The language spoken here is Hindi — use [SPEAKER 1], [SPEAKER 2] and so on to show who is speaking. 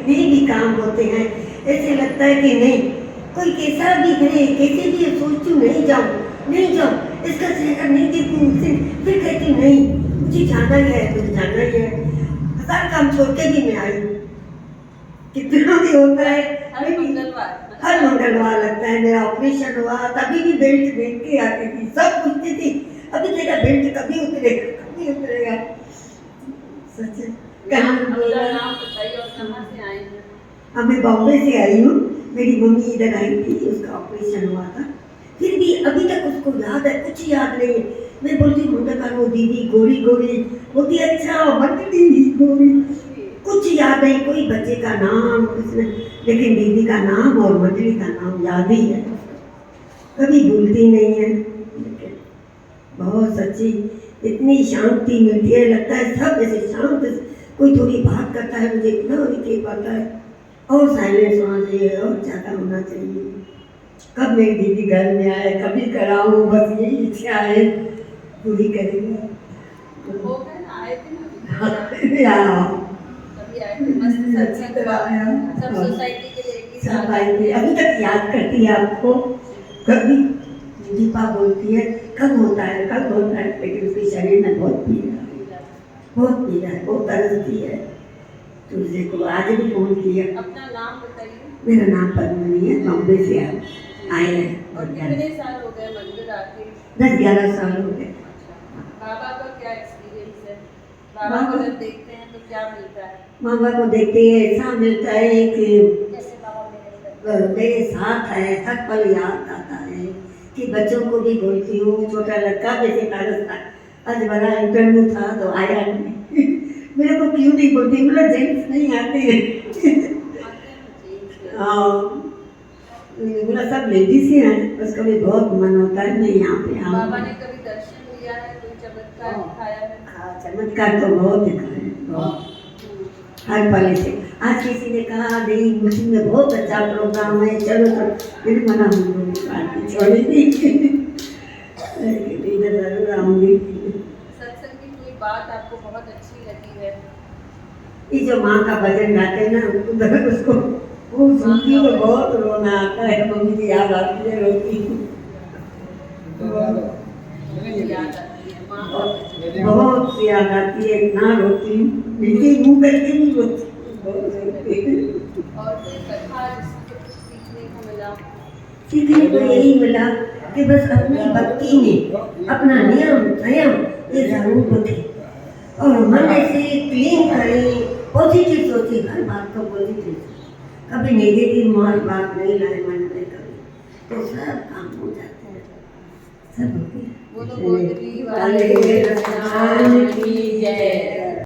[SPEAKER 1] कितने भी काम होते हैं, ऐसे लगता है कि नहीं, कोई कैसा भी करे, कैसे भी सोचूं नहीं जाऊं, इसका चेहरा नहीं देखूं, फिर कहती नहीं, मुझे जाना ही है, मुझे जाना ही है। 1000 काम छोड़ के भी मैं आई। कितना भी होता है, हर मंगलवार लगता है। मेरा ऑपरेशन हुआ तभी भी बेल्ट देख के आती थी, सब पूछती थी अभी तेरा बेल्ट कभी उतरेगा। सच कहाँ अब मैं बॉम्बे से आई हूँ, मेरी मम्मी इधर आई थी, उसका ऑपरेशन हुआ था, फिर भी अभी तक उसको याद है, कुछ याद नहीं है। मैं बोलती मुंडा वो दीदी गोरी बोलती अच्छा मंडली गोरी, कुछ याद नहीं, कोई बच्चे का नाम कुछ नहीं, लेकिन दीदी का नाम और मंडली का नाम याद ही है, कभी भूलती नहीं है। बहुत सच्ची इतनी शांति मिलती है, लगता है सब ऐसे शांत, कोई थोड़ी बात करता है मुझे इतना नहीं कह पाता है, और साइलेंस होना चाहिए और ज़्यादा होना चाहिए। कब मेरी दीदी घर में आए, कभी कराऊँ, बस यही इच्छा है, पूरी करेंगे। सब आएंगे, अभी तक याद करती है आपको, कभी दीपा बोलती है कब होता है, लेकिन उसके शरीर में बहुत पीड़ा है, बहुत तरसती है। तुझे को आज भी फोन किया।
[SPEAKER 2] अपना नाम बताइए।
[SPEAKER 1] मेरा नाम पद्मिनी है, बॉम्बे से आए हैं।
[SPEAKER 2] और कितने साल हो गए मंदिर आके?
[SPEAKER 1] 10-11 साल हो गए।
[SPEAKER 2] बाबा का क्या एक्सपीरियंस है? बाबा को जब देखते हैं तो क्या मिलता है?
[SPEAKER 1] बाबा को देखते हैं ऐसा मिलता है कि जैसे बाबा मेरे साथ है, हर पल याद आता है कि बच्चों को भी बोलती हूँ, छोटा लड़का जैसे कागज था, आज बड़ा इंटरव्यू था तो आया नहीं मेरे को क्यों नहीं बोलती, बोला जेंट्स नहीं आते हैं बोला सब लेडीज ही हैं, उसका भी बहुत मन होता है मैं यहाँ पे आऊँ।
[SPEAKER 2] बाबा ने कभी दर्शन दिया है, कोई चमत्कार दिखाया है?
[SPEAKER 1] हाँ, चमत्कार तो बहुत दिखाया है, बहुत, हर पल से। आज किसी ने कहा नहीं मुस्लिम में बहुत अच्छा प्रोग्राम है, चलो तो मैंने मना छोड़ी थी इधर जरूर आऊँगी।
[SPEAKER 2] सत्संग की कोई बात आपको बहुत अच्छी लगी है?
[SPEAKER 1] ये जो माँ का भजन गाते हैं ना, उसको वो सुनती तो बहुत रोना आता है, मम्मी की याद आती है, रोती बहुत याद आती है, इतना रोती नीचे मुँह करके भी रोती।
[SPEAKER 2] और कोई कथा जिससे कुछ सीखने को मिला?
[SPEAKER 1] सीखने को यही मिला कि बस अपनी भक्ति में अपना नियम ये जरूर रखे और मन ऐसे क्लीन करें, पॉजिटिव सोचे, हर बात को पॉजिटिव, कभी नेगेटिव बात नहीं लाए मन में, कभी तो सब काम हो जाते हैं, सब हो गया।
[SPEAKER 2] वो तो बहुत ही वाले की जय।